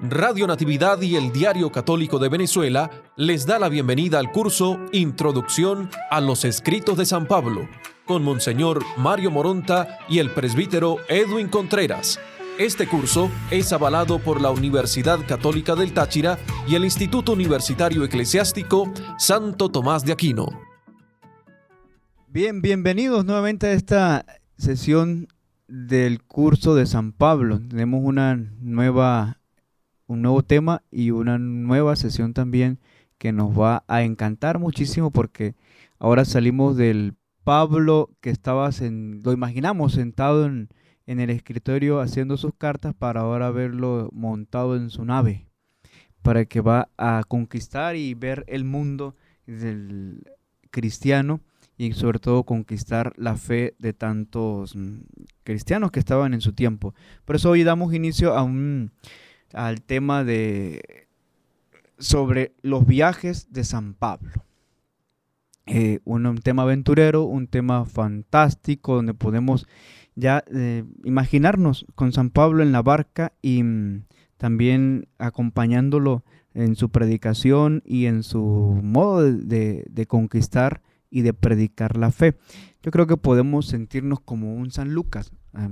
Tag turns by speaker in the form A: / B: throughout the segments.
A: Radio Natividad y el Diario Católico de Venezuela les da la bienvenida al curso Introducción a los Escritos de San Pablo, con Monseñor Mario Moronta y el presbítero Edwin Contreras. Este curso es avalado por la Universidad Católica del Táchira y el Instituto Universitario Eclesiástico Santo Tomás de Aquino.
B: Bien, bienvenidos nuevamente a esta sesión del curso de San Pablo. Tenemos un nuevo tema y una nueva sesión también que nos va a encantar muchísimo, porque ahora salimos del Pablo que lo imaginamos sentado en el escritorio haciendo sus cartas, para ahora verlo montado en su nave, para que va a conquistar y ver el mundo del cristiano, y sobre todo conquistar la fe de tantos cristianos que estaban en su tiempo. Por eso hoy damos inicio al tema sobre los viajes de San Pablo. Un tema aventurero, un tema fantástico, donde podemos ya imaginarnos con San Pablo en la barca y también acompañándolo en su predicación y en su modo de conquistar y de predicar la fe. Yo creo que podemos sentirnos como un San Lucas. A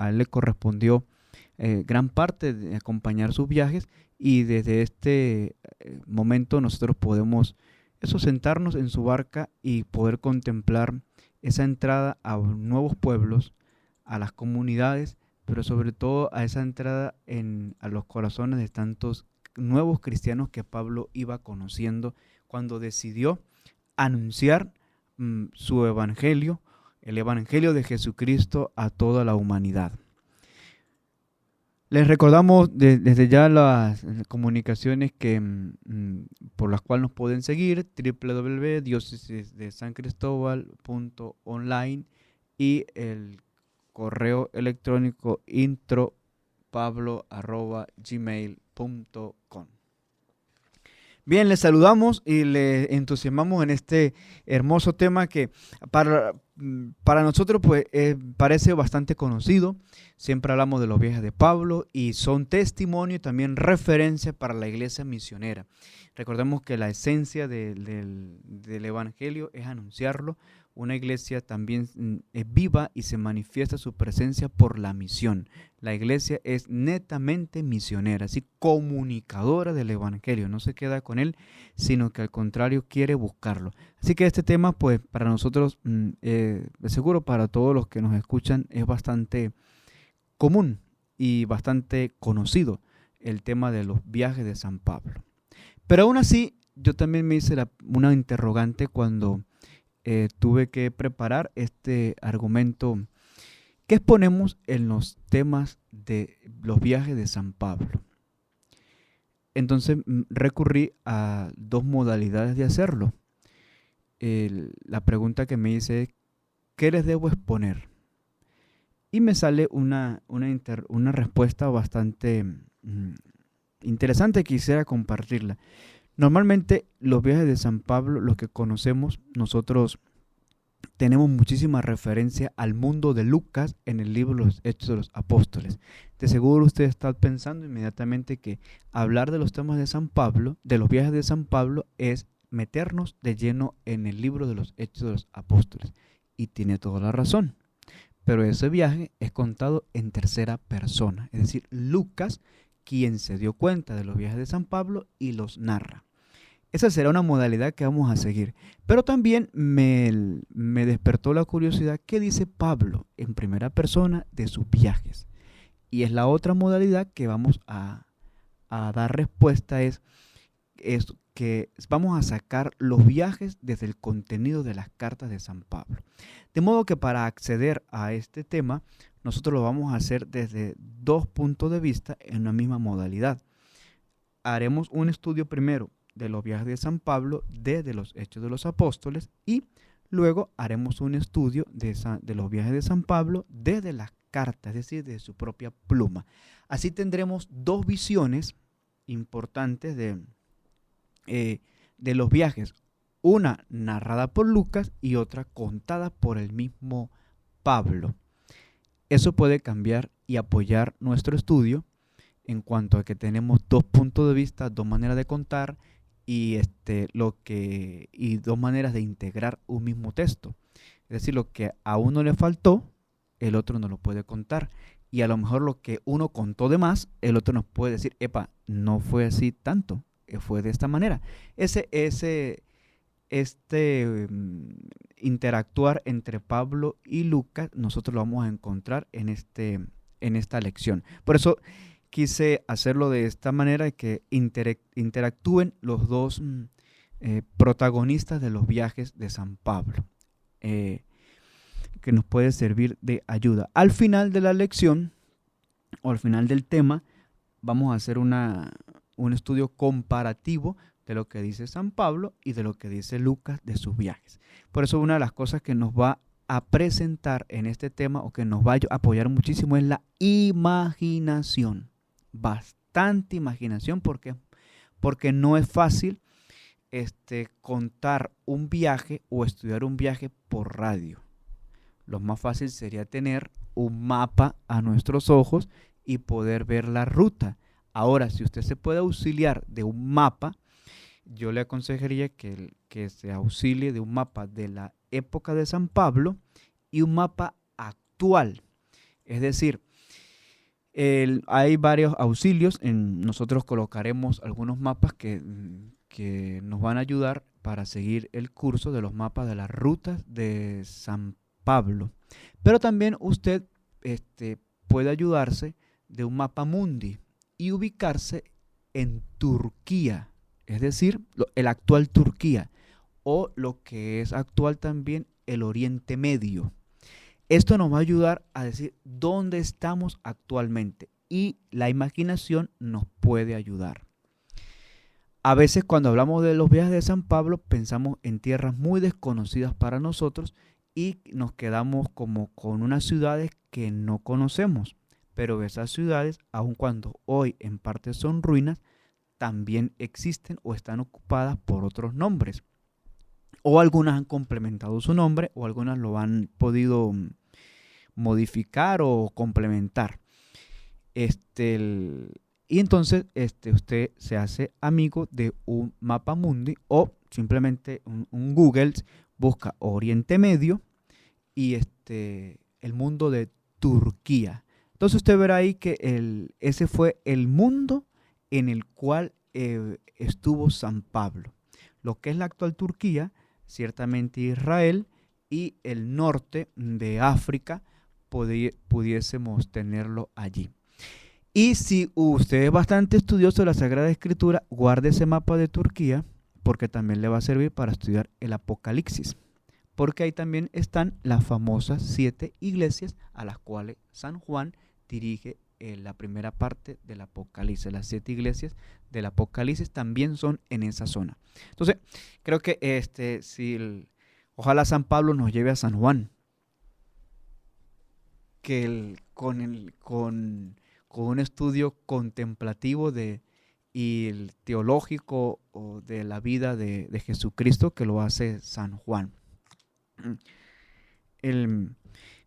B: él le correspondió gran parte de acompañar sus viajes, y desde este momento nosotros podemos sentarnos en su barca y poder contemplar esa entrada a nuevos pueblos, a las comunidades, pero sobre todo a esa entrada a los corazones de tantos nuevos cristianos que Pablo iba conociendo cuando decidió anunciar su evangelio, el evangelio de Jesucristo, a toda la humanidad. Les recordamos desde ya las comunicaciones por las cuales nos pueden seguir: www.diocesisdesancristóbal.online y el correo electrónico intropablo@gmail.com. Bien, les saludamos y les entusiasmamos en este hermoso tema que para nosotros pues parece bastante conocido. Siempre hablamos de los viajes de Pablo y son testimonio y también referencia para la iglesia misionera. Recordemos que la esencia del evangelio es anunciarlo. Una iglesia también es viva y se manifiesta su presencia por la misión. La iglesia es netamente misionera, así comunicadora del evangelio. No se queda con él, sino que al contrario quiere buscarlo. Así que este tema, pues para nosotros, de seguro para todos los que nos escuchan, es bastante común y bastante conocido, el tema de los viajes de San Pablo. Pero aún así, yo también me hice una interrogante cuando tuve que preparar este argumento que exponemos en los temas de los viajes de San Pablo. Entonces recurrí a dos modalidades de hacerlo. La pregunta que me hice es: ¿qué les debo exponer? Y me sale una respuesta bastante interesante, quisiera compartirla. Normalmente los viajes de San Pablo, los que conocemos, nosotros tenemos muchísima referencia al mundo de Lucas en el libro de los Hechos de los Apóstoles. De seguro usted está pensando inmediatamente que hablar de los temas de San Pablo, de los viajes de San Pablo, es meternos de lleno en el libro de los Hechos de los Apóstoles. Y tiene toda la razón. Pero ese viaje es contado en tercera persona, es decir, Lucas, quien se dio cuenta de los viajes de San Pablo y los narra. Esa será una modalidad que vamos a seguir. Pero también me despertó la curiosidad: ¿qué dice Pablo en primera persona de sus viajes? Y es la otra modalidad que vamos a dar respuesta, es que vamos a sacar los viajes desde el contenido de las cartas de San Pablo. De modo que para acceder a este tema, nosotros lo vamos a hacer desde dos puntos de vista en una misma modalidad. Haremos un estudio primero de los viajes de San Pablo desde los Hechos de los Apóstoles, y luego haremos un estudio de los viajes de San Pablo desde las cartas, es decir, de su propia pluma. Así tendremos dos visiones importantes de los viajes, una narrada por Lucas y otra contada por el mismo Pablo. Eso puede cambiar y apoyar nuestro estudio en cuanto a que tenemos dos puntos de vista, dos maneras de contar y, y dos maneras de integrar un mismo texto. Es decir, lo que a uno le faltó, el otro no lo puede contar. Y a lo mejor lo que uno contó de más, el otro nos puede decir, epa, no fue así tanto, fue de esta manera. Interactuar entre Pablo y Lucas, nosotros lo vamos a encontrar en esta lección. Por eso quise hacerlo de esta manera, que interactúen los dos protagonistas de los viajes de San Pablo, que nos puede servir de ayuda. Al final de la lección, o al final del tema, vamos a hacer un estudio comparativo de lo que dice San Pablo y de lo que dice Lucas de sus viajes. Por eso una de las cosas que nos va a presentar en este tema, o que nos va a apoyar muchísimo, es la imaginación. Bastante imaginación, porque no es fácil contar un viaje o estudiar un viaje por radio. Lo más fácil sería tener un mapa a nuestros ojos y poder ver la ruta. Ahora, si usted se puede auxiliar de un mapa, yo le aconsejaría que se auxilie de un mapa de la época de San Pablo y un mapa actual. Es decir, hay varios auxilios. Nosotros colocaremos algunos mapas que nos van a ayudar para seguir el curso de los mapas de las rutas de San Pablo. Pero también usted puede ayudarse de un mapa mundi y ubicarse en Turquía, es decir, el actual Turquía, o lo que es actual también el Oriente Medio. Esto nos va a ayudar a decir dónde estamos actualmente, y la imaginación nos puede ayudar. A veces cuando hablamos de los viajes de San Pablo pensamos en tierras muy desconocidas para nosotros y nos quedamos como con unas ciudades que no conocemos. Pero esas ciudades, aun cuando hoy en parte son ruinas, también existen o están ocupadas por otros nombres. O algunas han complementado su nombre, o algunas lo han podido modificar o complementar. Y entonces usted se hace amigo de un mapa mundi, o simplemente un Google, busca Oriente Medio y el mundo de Turquía. Entonces usted verá ahí que ese fue el mundo en el cual estuvo San Pablo. Lo que es la actual Turquía, ciertamente Israel, y el norte de África pudiésemos tenerlo allí. Y si usted es bastante estudioso de la Sagrada Escritura, guarde ese mapa de Turquía, porque también le va a servir para estudiar el Apocalipsis. Porque ahí también están las famosas 7 iglesias a las cuales San Juan dirige la primera parte del Apocalipsis. Las 7 iglesias del Apocalipsis también son en esa zona. Entonces, creo que ojalá San Pablo nos lleve a San Juan, que con un estudio contemplativo y el teológico o de la vida de Jesucristo, que lo hace San Juan.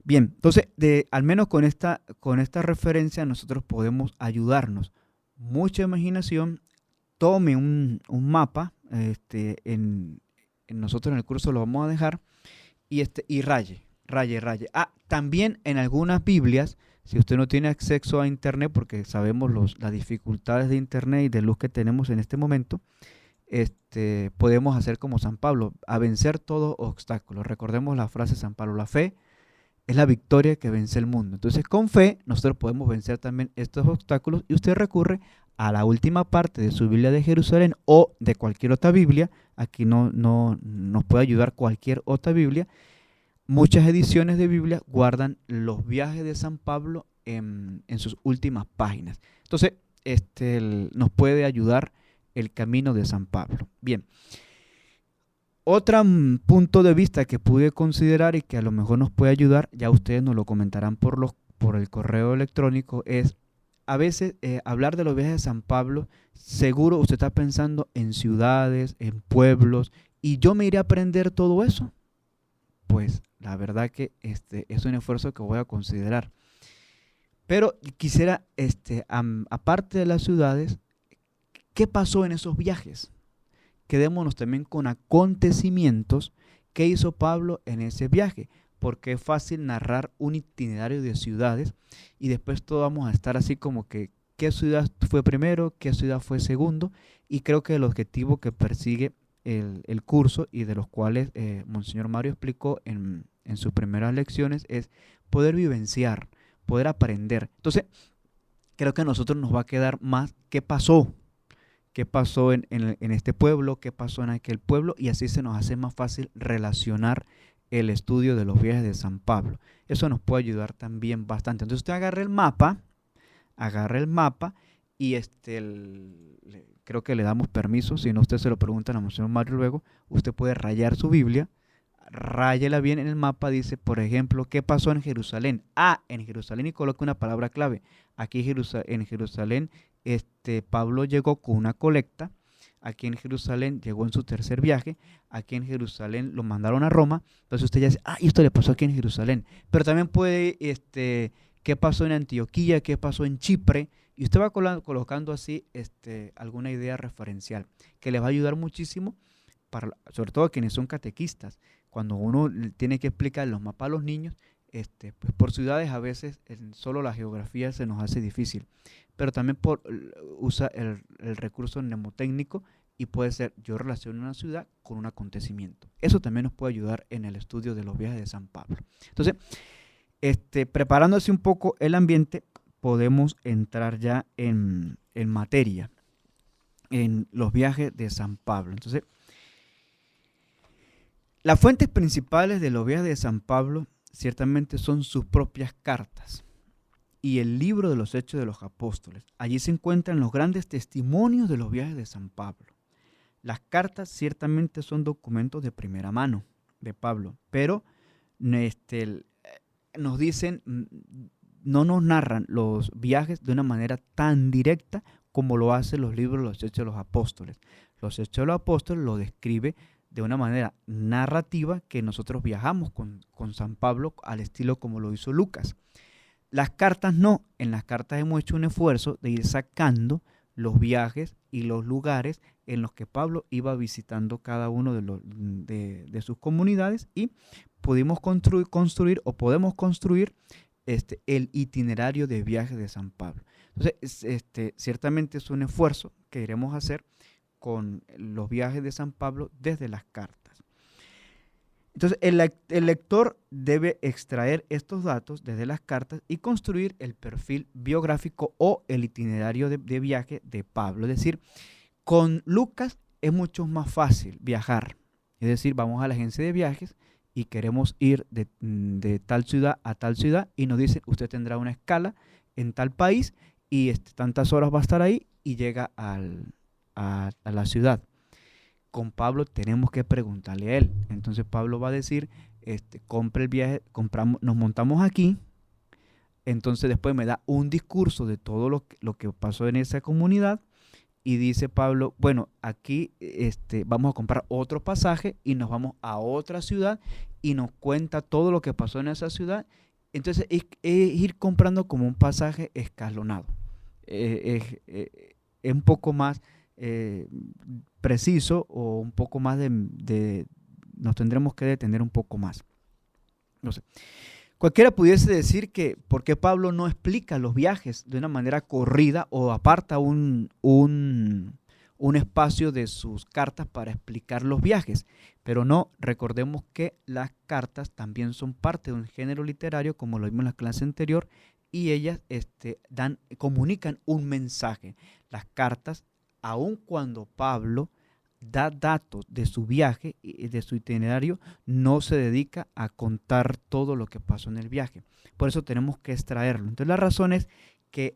B: Bien, entonces, al menos con esta referencia nosotros podemos ayudarnos. Mucha imaginación. Tome un mapa, nosotros en el curso lo vamos a dejar, y raye. También en algunas Biblias, si usted no tiene acceso a internet, porque sabemos las dificultades de internet y de luz que tenemos en este momento, podemos hacer como San Pablo, a vencer todo obstáculo. Recordemos la frase de San Pablo: la fe es la victoria que vence el mundo. Entonces, con fe nosotros podemos vencer también estos obstáculos, y usted recurre a la última parte de su Biblia de Jerusalén o de cualquier otra Biblia. Aquí no nos puede ayudar cualquier otra Biblia. Muchas ediciones de Biblia guardan los viajes de San Pablo en sus últimas páginas. Entonces, nos puede ayudar el camino de San Pablo. Bien. Otro punto de vista que pude considerar y que a lo mejor nos puede ayudar, ya ustedes nos lo comentarán por el correo electrónico, es a veces hablar de los viajes de San Pablo. Seguro usted está pensando en ciudades, en pueblos, y yo me iré a aprender todo eso. Pues la verdad que es un esfuerzo que voy a considerar. Pero quisiera, aparte de las ciudades, ¿qué pasó en esos viajes? Quedémonos también con acontecimientos que hizo Pablo en ese viaje, porque es fácil narrar un itinerario de ciudades y después todos vamos a estar así como que qué ciudad fue primero, qué ciudad fue segundo, y creo que el objetivo que persigue el curso y de los cuales Monseñor Mario explicó en sus primeras lecciones es poder vivenciar, poder aprender. Entonces, creo que a nosotros nos va a quedar más qué pasó en este pueblo, qué pasó en aquel pueblo, y así se nos hace más fácil relacionar el estudio de los viajes de San Pablo. Eso nos puede ayudar también bastante. Entonces usted agarra el mapa y creo que le damos permiso, si no usted se lo pregunta a Monseñor Mario luego, usted puede rayar su Biblia, ráyela bien en el mapa, dice, por ejemplo, ¿qué pasó en Jerusalén? En Jerusalén, y coloca una palabra clave. Aquí en Jerusalén, Pablo llegó con una colecta. Aquí en Jerusalén llegó en su tercer viaje. Aquí en Jerusalén lo mandaron a Roma. Entonces usted ya dice, esto le pasó aquí en Jerusalén. Pero también puede, ¿qué pasó en Antioquía? ¿Qué pasó en Chipre? Y usted va colocando así alguna idea referencial que les va a ayudar muchísimo, sobre todo a quienes son catequistas. Cuando uno tiene que explicar los mapas a los niños, pues por ciudades a veces solo la geografía se nos hace difícil, pero también usa el recurso mnemotécnico y puede ser yo relaciono una ciudad con un acontecimiento. Eso también nos puede ayudar en el estudio de los viajes de San Pablo. Entonces, preparándose un poco el ambiente, podemos entrar ya en materia, en los viajes de San Pablo. Entonces, las fuentes principales de los viajes de San Pablo ciertamente son sus propias cartas y el libro de los Hechos de los Apóstoles. Allí se encuentran los grandes testimonios de los viajes de San Pablo. Las cartas ciertamente son documentos de primera mano de Pablo, pero nos dicen, no nos narran los viajes de una manera tan directa como lo hacen los libros de los Hechos de los Apóstoles. Los Hechos de los Apóstoles lo describe de una manera narrativa que nosotros viajamos con San Pablo al estilo como lo hizo Lucas. Las cartas no, en las cartas hemos hecho un esfuerzo de ir sacando los viajes y los lugares en los que Pablo iba visitando cada uno de sus comunidades y podemos construir el itinerario de viaje de San Pablo. Entonces, ciertamente es un esfuerzo que iremos a hacer con los viajes de San Pablo desde las cartas. Entonces, el lector debe extraer estos datos desde las cartas y construir el perfil biográfico o el itinerario de viaje de Pablo. Es decir, con Lucas es mucho más fácil viajar. Es decir, vamos a la agencia de viajes y queremos ir de tal ciudad a tal ciudad y nos dicen, usted tendrá una escala en tal país y tantas horas va a estar ahí y llega a la ciudad. Con Pablo tenemos que preguntarle a él. Entonces Pablo va a decir, compre el viaje, nos montamos aquí. Entonces después me da un discurso de todo lo que pasó en esa comunidad y dice Pablo, bueno, aquí vamos a comprar otro pasaje y nos vamos a otra ciudad y nos cuenta todo lo que pasó en esa ciudad. Entonces es ir comprando como un pasaje escalonado. Es un poco más preciso o un poco más nos tendremos que detener un poco más. No sé. Cualquiera pudiese decir que por qué Pablo no explica los viajes de una manera corrida o aparta un espacio de sus cartas para explicar los viajes, pero no, recordemos que las cartas también son parte de un género literario como lo vimos en la clase anterior y ellas comunican un mensaje. Las cartas, aun cuando Pablo da datos de su viaje y de su itinerario, no se dedica a contar todo lo que pasó en el viaje. Por eso tenemos que extraerlo. Entonces la razón es que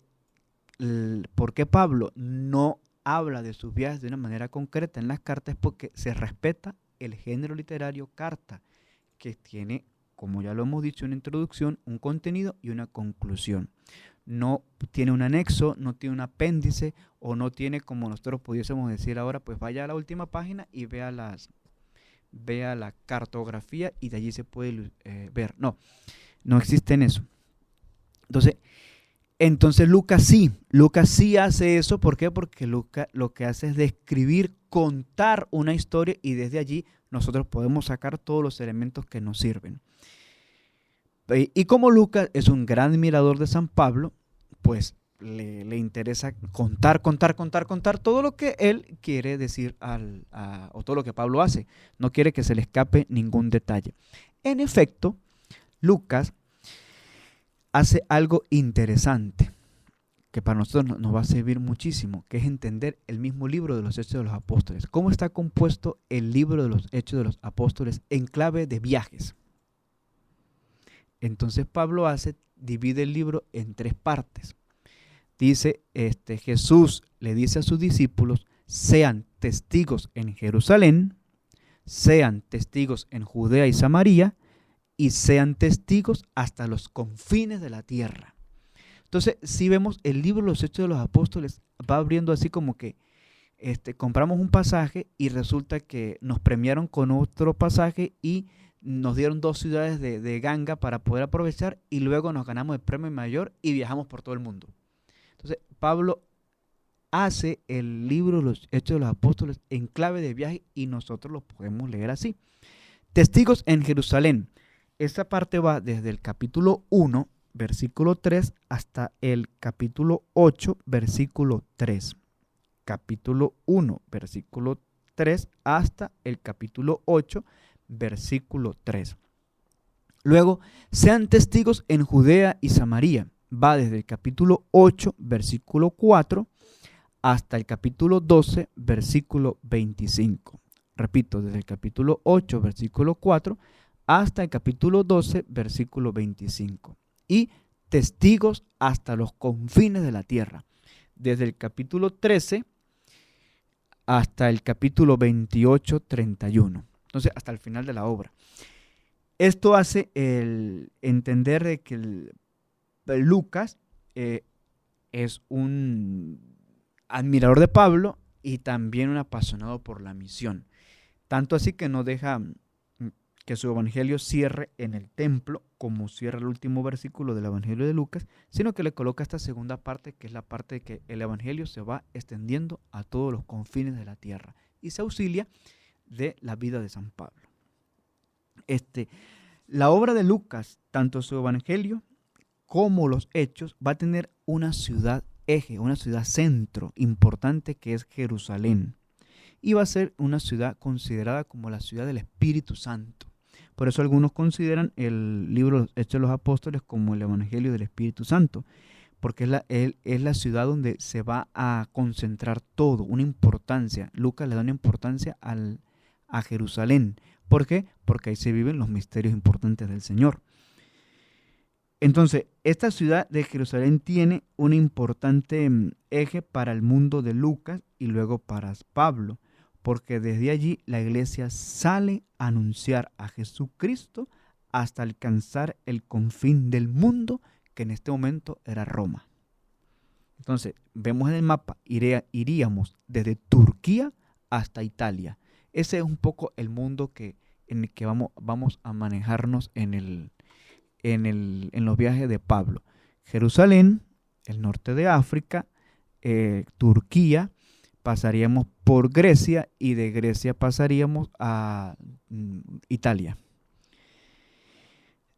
B: ¿por qué Pablo no habla de sus viajes de una manera concreta en las cartas? Es porque se respeta el género literario carta, que tiene, como ya lo hemos dicho en la introducción, un contenido y una conclusión. No tiene un anexo, no tiene un apéndice o no tiene, como nosotros pudiésemos decir ahora, pues vaya a la última página y vea la cartografía y de allí se puede ver. No existe en eso. Entonces, Entonces Lucas sí hace eso. ¿Por qué? Porque Lucas lo que hace es describir, contar una historia y desde allí nosotros podemos sacar todos los elementos que nos sirven. Y como Lucas es un gran admirador de San Pablo, pues le interesa contar todo lo que él quiere decir o todo lo que Pablo hace. No quiere que se le escape ningún detalle. En efecto, Lucas hace algo interesante que para nosotros nos va a servir muchísimo, que es entender el mismo libro de los Hechos de los Apóstoles. ¿Cómo está compuesto el libro de los Hechos de los Apóstoles en clave de viajes? Entonces Pablo divide el libro en 3 partes. Dice, Jesús le dice a sus discípulos, sean testigos en Jerusalén, sean testigos en Judea y Samaria, y sean testigos hasta los confines de la tierra. Entonces, si vemos el libro de los Hechos de los Apóstoles, va abriendo así como que compramos un pasaje y resulta que nos premiaron con otro pasaje y nos dieron 2 ciudades de ganga para poder aprovechar y luego nos ganamos el premio mayor y viajamos por todo el mundo. Entonces, Pablo hace el libro de los Hechos de los Apóstoles en clave de viaje y nosotros lo podemos leer así. Testigos en Jerusalén. Esta parte va desde el capítulo 1, versículo 3, hasta el capítulo 8, versículo 3. Capítulo 1, versículo 3, hasta el capítulo 8, versículo 3. Luego, sean testigos en Judea y Samaria. Va desde el capítulo 8, versículo 4, hasta el capítulo 12, versículo 25. Repito, desde el capítulo 8, versículo 4, hasta el capítulo 12, versículo 25. Y testigos hasta los confines de la tierra. Desde el capítulo 13 hasta el capítulo 28, 31. Entonces, hasta el final de la obra. Esto hace el entender de que Lucas es un admirador de Pablo y también un apasionado por la misión. Tanto así que no deja que su evangelio cierre en el templo, como cierra el último versículo del evangelio de Lucas, sino que le coloca esta segunda parte, que es la parte de que el evangelio se va extendiendo a todos los confines de la tierra y se auxilia de la vida de San Pablo. La obra de Lucas, tanto su evangelio como los hechos, va a tener una ciudad eje, una ciudad centro importante que es Jerusalén. Y va a ser una ciudad considerada como la ciudad del Espíritu Santo. Por eso algunos consideran el libro de los Hechos de los Apóstoles como el Evangelio del Espíritu Santo, porque es la ciudad donde se va a concentrar todo, una importancia. Lucas le da una importancia a Jerusalén. ¿Por qué? Porque ahí se viven los misterios importantes del Señor. Entonces, esta ciudad de Jerusalén tiene un importante eje para el mundo de Lucas y luego para Pablo, porque desde allí la iglesia sale a anunciar a Jesucristo hasta alcanzar el confín del mundo, que en este momento era Roma. Entonces, vemos en el mapa, iríamos desde Turquía hasta Italia. Ese es un poco el mundo en el que vamos a manejarnos en los viajes de Pablo. Jerusalén, el norte de África, Turquía, pasaríamos por Grecia y de Grecia pasaríamos a Italia.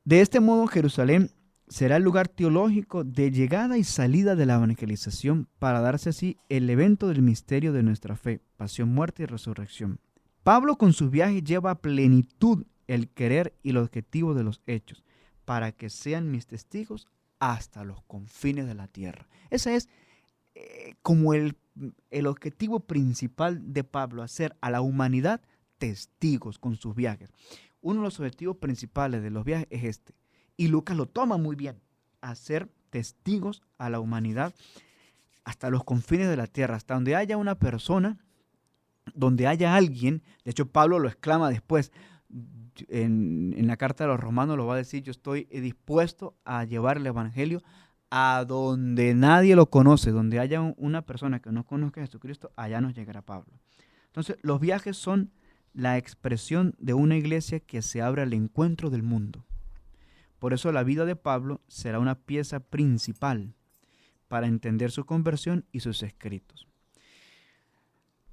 B: De este modo, Jerusalén será el lugar teológico de llegada y salida de la evangelización para darse así el evento del misterio de nuestra fe, pasión, muerte y resurrección. Pablo con sus viajes lleva a plenitud el querer y el objetivo de los hechos, para que sean mis testigos hasta los confines de la tierra. Ese es como el objetivo principal de Pablo, hacer a la humanidad testigos con sus viajes. Uno de los objetivos principales de los viajes es este, y Lucas lo toma muy bien, hacer testigos a la humanidad hasta los confines de la tierra, hasta donde haya una persona, donde haya alguien. De hecho, Pablo lo exclama después, en la carta de los Romanos lo va a decir: yo estoy dispuesto a llevar el evangelio a donde nadie lo conoce, donde haya una persona que no conozca a Jesucristo, allá nos llegará Pablo. Entonces, los viajes son la expresión de una iglesia que se abre al encuentro del mundo. Por eso la vida de Pablo será una pieza principal para entender su conversión y sus escritos.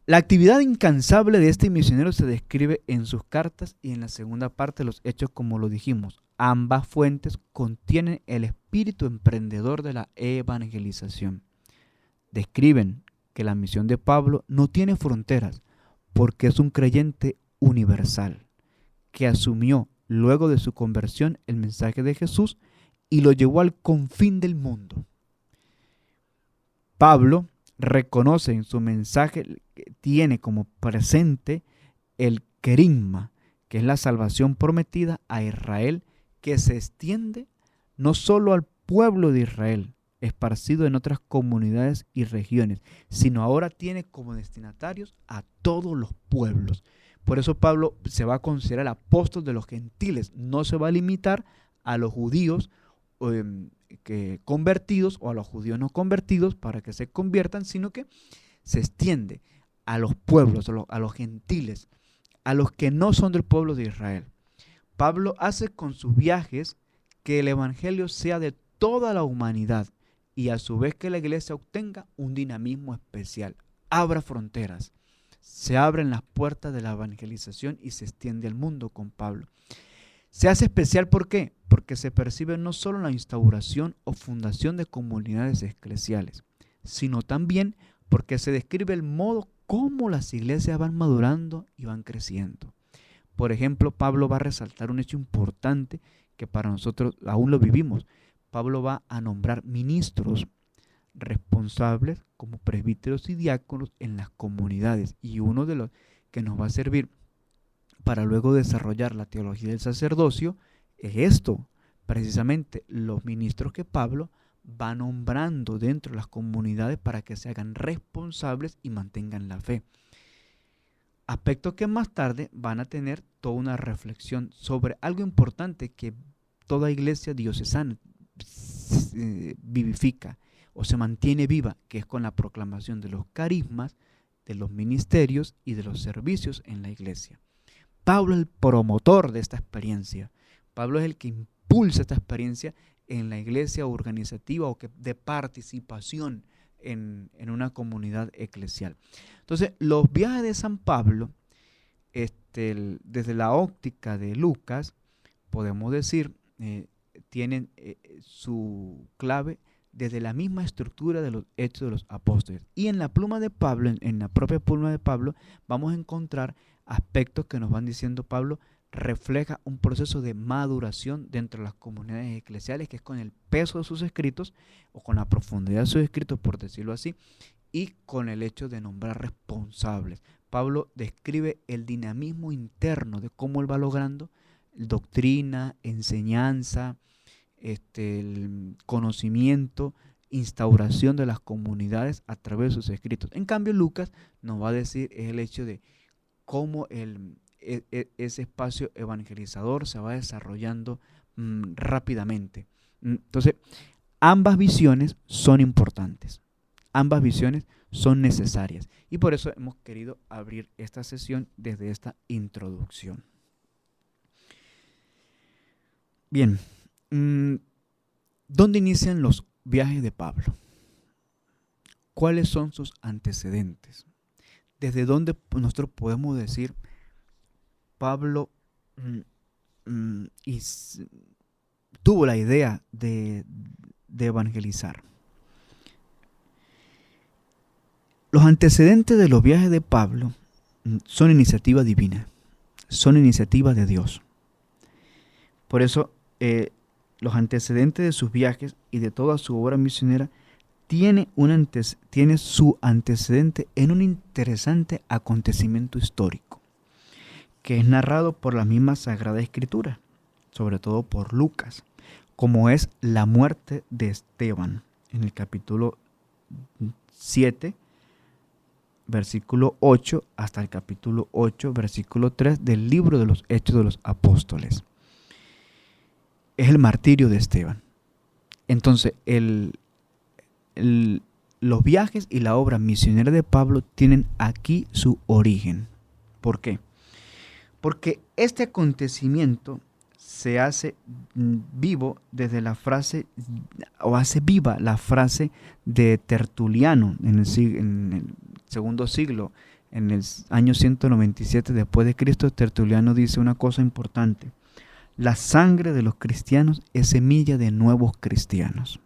B: La actividad incansable de este misionero se describe en sus cartas y en la segunda parte de los Hechos, como lo dijimos. Ambas fuentes contienen el espíritu emprendedor de la evangelización. Describen que la misión de Pablo no tiene fronteras porque es un creyente universal que asumió luego de su conversión el mensaje de Jesús y lo llevó al confín del mundo. Pablo reconoce en su mensaje que tiene como presente el querigma, que es la salvación prometida a Israel, que se extiende no solo al pueblo de Israel, esparcido en otras comunidades y regiones, sino ahora tiene como destinatarios a todos los pueblos. Por eso Pablo se va a considerar apóstol de los gentiles, no se va a limitar a los judíos convertidos o a los judíos no convertidos para que se conviertan, sino que se extiende a los pueblos, a los gentiles, a los que no son del pueblo de Israel. Pablo hace con sus viajes que el evangelio sea de toda la humanidad y a su vez que la iglesia obtenga un dinamismo especial, abra fronteras, se abren las puertas de la evangelización y se extiende al mundo con Pablo. Se hace especial, ¿por qué? Porque se percibe no solo la instauración o fundación de comunidades eclesiales, sino también porque se describe el modo como las iglesias van madurando y van creciendo. Por ejemplo, Pablo va a resaltar un hecho importante que para nosotros aún lo vivimos. Pablo va a nombrar ministros responsables como presbíteros y diáconos en las comunidades, y uno de los que nos va a servir para luego desarrollar la teología del sacerdocio es esto, precisamente los ministros que Pablo va nombrando dentro de las comunidades para que se hagan responsables y mantengan la fe. Aspectos que más tarde van a tener toda una reflexión sobre algo importante que toda iglesia diocesana vivifica o se mantiene viva, que es con la proclamación de los carismas, de los ministerios y de los servicios en la iglesia. Pablo es el promotor de esta experiencia. Pablo es el que impulsa esta experiencia en la iglesia organizativa o de participación en una comunidad eclesial. Entonces, los viajes de San Pablo, desde la óptica de Lucas, podemos decir, tienen su clave desde la misma estructura de los Hechos de los Apóstoles. Y en la pluma de Pablo, en la propia pluma de Pablo, vamos a encontrar aspectos que nos van diciendo Pablo refleja un proceso de maduración dentro de las comunidades eclesiales, que es con el peso de sus escritos o con la profundidad de sus escritos, por decirlo así, y con el hecho de nombrar responsables. Pablo describe el dinamismo interno de cómo él va logrando doctrina, enseñanza, el conocimiento, instauración de las comunidades a través de sus escritos. En cambio, Lucas nos va a decir es el hecho de cómo ese espacio evangelizador se va desarrollando rápidamente. Entonces, ambas visiones son importantes, ambas visiones son necesarias y por eso hemos querido abrir esta sesión desde esta introducción. Bien, ¿dónde inician los viajes de Pablo? ¿Cuáles son sus antecedentes? ¿Desde dónde nosotros podemos decir Pablo tuvo la idea de evangelizar? Los antecedentes de los viajes de Pablo son iniciativa divina, son iniciativa de Dios. Por eso los antecedentes de sus viajes y de toda su obra misionera tiene su antecedente en un interesante acontecimiento histórico que es narrado por la misma Sagrada Escritura, sobre todo por Lucas, como es la muerte de Esteban en el capítulo 7, versículo 8 hasta el capítulo 8, versículo 3 del libro de los Hechos de los Apóstoles. Es el martirio de Esteban. Entonces, los viajes y la obra misionera de Pablo tienen aquí su origen. ¿Por qué? Porque este acontecimiento se hace vivo desde la frase, o hace viva la frase de Tertuliano en el segundo siglo, en el año 197 después de Cristo. Tertuliano dice una cosa importante: la sangre de los cristianos es semilla de nuevos cristianos.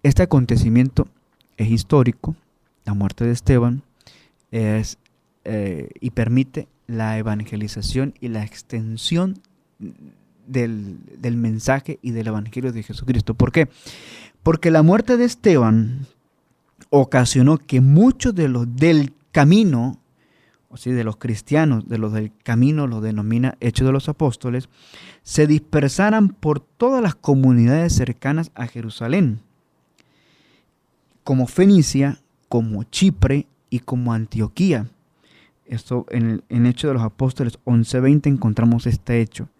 B: Este acontecimiento es histórico, la muerte de Esteban, y permite la evangelización y la extensión del mensaje y del evangelio de Jesucristo. ¿Por qué? Porque la muerte de Esteban ocasionó que muchos de los del camino, o sea, de los cristianos, de los del camino, lo denomina Hechos de los Apóstoles, se dispersaran por todas las comunidades cercanas a Jerusalén, como Fenicia, como Chipre y como Antioquía. Esto en Hechos de los Apóstoles 11:20 encontramos este hecho.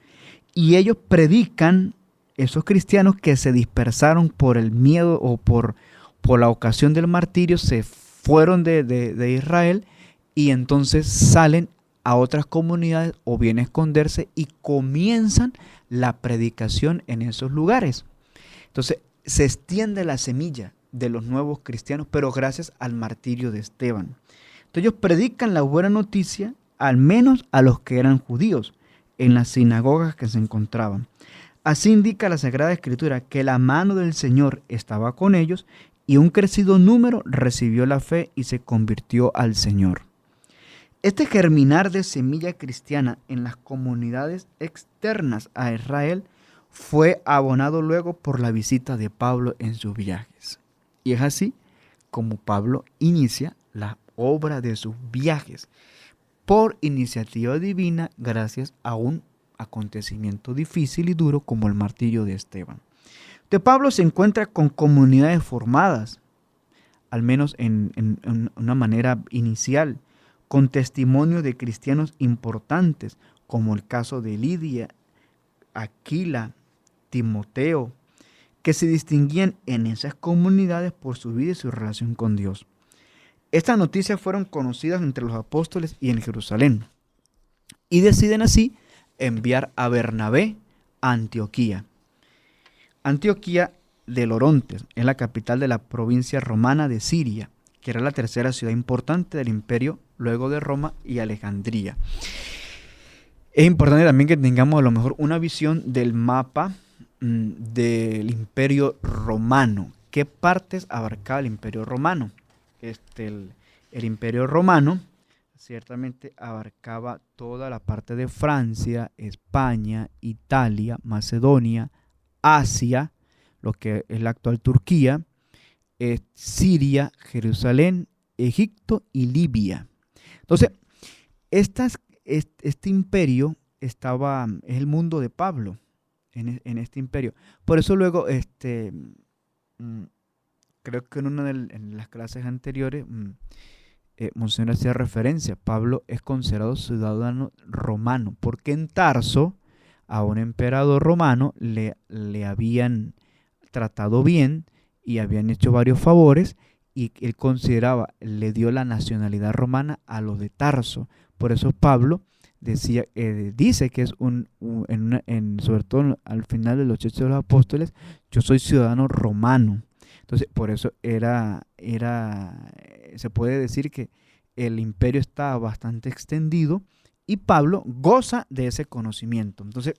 B: Y ellos predican, esos cristianos que se dispersaron por el miedo o por la ocasión del martirio, se fueron de Israel y entonces salen a otras comunidades o bien a esconderse y comienzan la predicación en esos lugares. Entonces se extiende la semilla de los nuevos cristianos, pero gracias al martirio de Esteban. Entonces ellos predican la buena noticia, al menos a los que eran judíos, en las sinagogas que se encontraban. Así indica la Sagrada Escritura que la mano del Señor estaba con ellos y un crecido número recibió la fe y se convirtió al Señor. Este germinar de semilla cristiana en las comunidades externas a Israel fue abonado luego por la visita de Pablo en sus viajes. Y es así como Pablo inicia la obra de sus viajes, por iniciativa divina, gracias a un acontecimiento difícil y duro como el martirio de Esteban. De Pablo se encuentra con comunidades formadas, al menos en una manera inicial, con testimonio de cristianos importantes, como el caso de Lidia, Aquila, Timoteo, que se distinguían en esas comunidades por su vida y su relación con Dios. Estas noticias fueron conocidas entre los apóstoles y en Jerusalén, y deciden así enviar a Bernabé a Antioquía. Antioquía del Orontes es la capital de la provincia romana de Siria, que era la tercera ciudad importante del imperio luego de Roma y Alejandría. Es importante también que tengamos a lo mejor una visión del mapa del imperio romano. ¿Qué partes abarcaba el imperio romano? El imperio romano ciertamente abarcaba toda la parte de Francia, España, Italia, Macedonia, Asia, lo que es la actual Turquía, Siria, Jerusalén, Egipto y Libia. Entonces, este imperio es el mundo de Pablo en este imperio. Por eso luego, creo que en las clases anteriores, Monseñor hacía referencia, Pablo es considerado ciudadano romano, porque en Tarso a un emperador romano le habían tratado bien y habían hecho varios favores, y él le dio la nacionalidad romana a los de Tarso. Por eso Pablo dice que es sobre todo al final de los Hechos de los Apóstoles, yo soy ciudadano romano. Entonces, por eso se puede decir que el imperio está bastante extendido y Pablo goza de ese conocimiento. Entonces,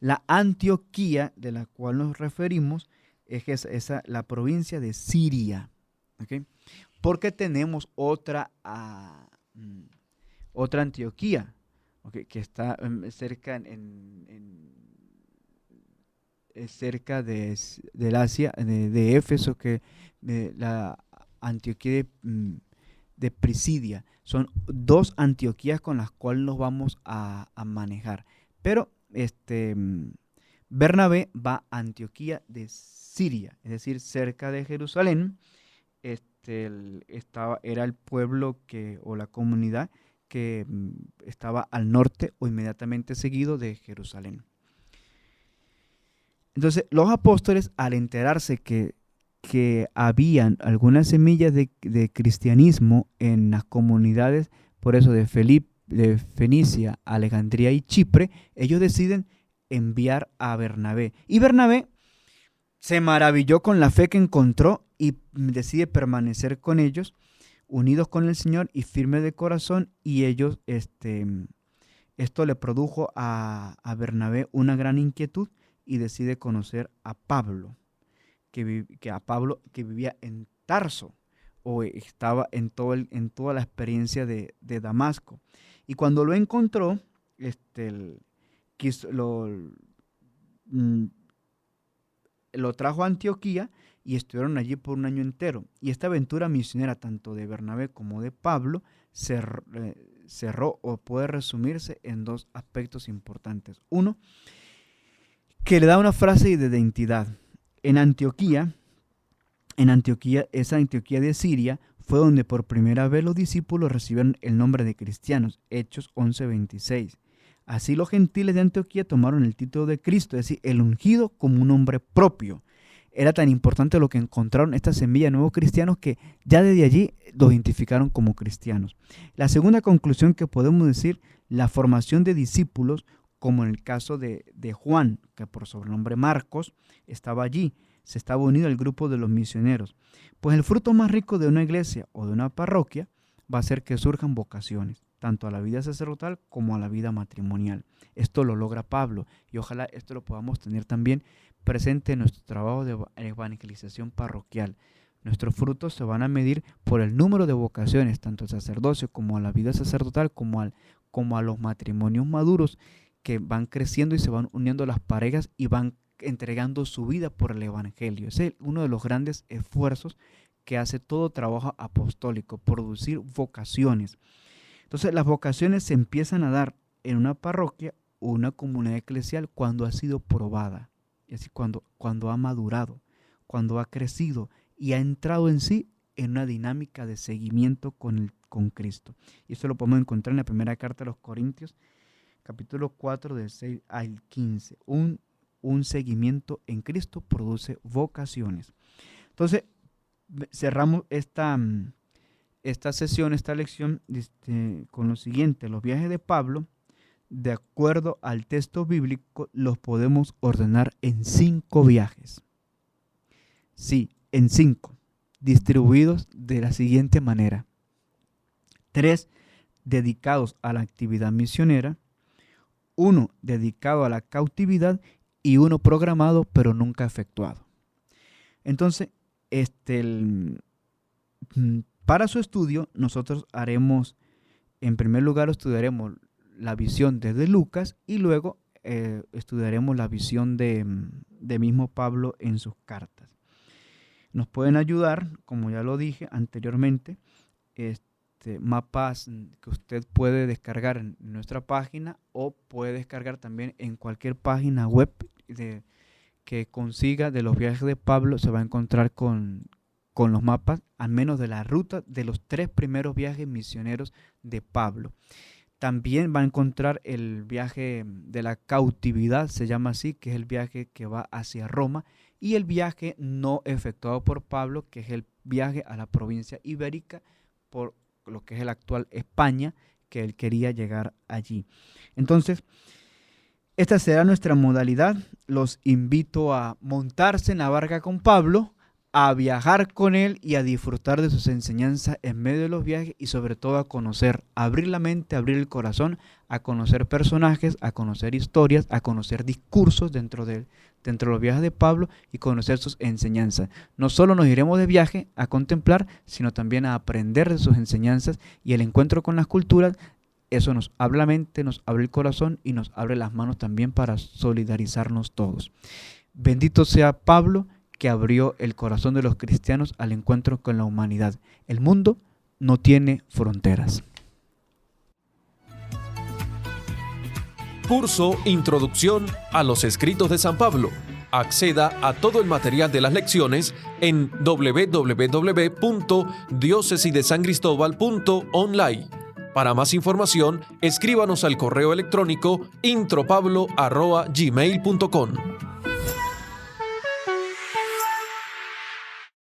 B: la Antioquía de la cual nos referimos es la provincia de Siria, ¿okay? Porque tenemos otra Antioquía, ¿okay? Que está cerca cerca del Asia, de Éfeso, que la Antioquía de Pisidia. Son dos Antioquías con las cuales nos vamos a manejar. Pero Bernabé va a Antioquía de Siria, es decir, cerca de Jerusalén. Era el pueblo o la comunidad que estaba al norte o inmediatamente seguido de Jerusalén. Entonces, los apóstoles, al enterarse que habían algunas semillas de cristianismo en las comunidades, por eso de de Fenicia, Alejandría y Chipre, ellos deciden enviar a Bernabé. Y Bernabé se maravilló con la fe que encontró y decide permanecer con ellos, unidos con el Señor y firme de corazón. Y ellos, esto le produjo a Bernabé una gran inquietud y decide conocer a Pablo, que vivía en Tarso, o estaba en toda la experiencia de Damasco. Y cuando lo encontró, lo trajo a Antioquía y estuvieron allí por un año entero. Y esta aventura misionera, tanto de Bernabé como de Pablo, cerró o puede resumirse en dos aspectos importantes. Uno, que le da una frase de identidad. En Antioquía, esa Antioquía de Siria, fue donde por primera vez los discípulos recibieron el nombre de cristianos, Hechos 11:26. Así los gentiles de Antioquía tomaron el título de Cristo, es decir, el ungido, como un nombre propio. Era tan importante lo que encontraron esta semilla de nuevos cristianos que ya desde allí los identificaron como cristianos. La segunda conclusión que podemos decir, la formación de discípulos, como en el caso de Juan, que por sobrenombre Marcos estaba allí, se estaba unido al grupo de los misioneros. Pues el fruto más rico de una iglesia o de una parroquia va a ser que surjan vocaciones, tanto a la vida sacerdotal como a la vida matrimonial. Esto lo logra Pablo y ojalá esto lo podamos tener también presente en nuestro trabajo de evangelización parroquial. Nuestros frutos se van a medir por el número de vocaciones, tanto al sacerdocio como a la vida sacerdotal, como a los matrimonios maduros que van creciendo y se van uniendo las parejas y van entregando su vida por el evangelio. Ese es uno de los grandes esfuerzos que hace todo trabajo apostólico, producir vocaciones. Entonces las vocaciones se empiezan a dar en una parroquia o una comunidad eclesial cuando ha sido probada, es decir, cuando ha madurado, cuando ha crecido y ha entrado en sí en una dinámica de seguimiento con Cristo. Y esto lo podemos encontrar en la primera carta de los Corintios, capítulo 4, del 6 al 15. Un seguimiento en Cristo produce vocaciones. Entonces, cerramos esta sesión, esta lección con lo siguiente. Los viajes de Pablo, de acuerdo al texto bíblico, los podemos ordenar en 5 viajes. Sí, en 5, distribuidos de la siguiente manera. 3 dedicados a la actividad misionera, 1 dedicado a la cautividad y 1 programado pero nunca efectuado. Entonces, para su estudio, nosotros haremos, en primer lugar, estudiaremos la visión desde Lucas y luego estudiaremos la visión de mismo Pablo en sus cartas. Nos pueden ayudar, como ya lo dije anteriormente, mapas que usted puede descargar en nuestra página o puede descargar también en cualquier página web que consiga de los viajes de Pablo. Se va a encontrar con los mapas, al menos de la ruta de los 3 primeros viajes misioneros de Pablo. También va a encontrar el viaje de la cautividad, se llama así, que es el viaje que va hacia Roma, y el viaje no efectuado por Pablo, que es el viaje a la provincia ibérica, por lo que es el actual España, que él quería llegar allí. Entonces, esta será nuestra modalidad. Los invito a montarse en la barca con Pablo, a viajar con él y a disfrutar de sus enseñanzas en medio de los viajes y sobre todo a conocer, a abrir la mente, a abrir el corazón, a conocer personajes, a conocer historias, a conocer discursos dentro de los viajes de Pablo y conocer sus enseñanzas. No solo nos iremos de viaje a contemplar, sino también a aprender de sus enseñanzas, y el encuentro con las culturas, eso nos abre la mente, nos abre el corazón y nos abre las manos también para solidarizarnos todos. Bendito sea Pablo, que abrió el corazón de los cristianos al encuentro con la humanidad. El mundo no tiene fronteras.
A: Curso Introducción a los Escritos de San Pablo. Acceda a todo el material de las lecciones en www.diocesidesancristobal.online. Para más información, escríbanos al correo electrónico intropablo@gmail.com.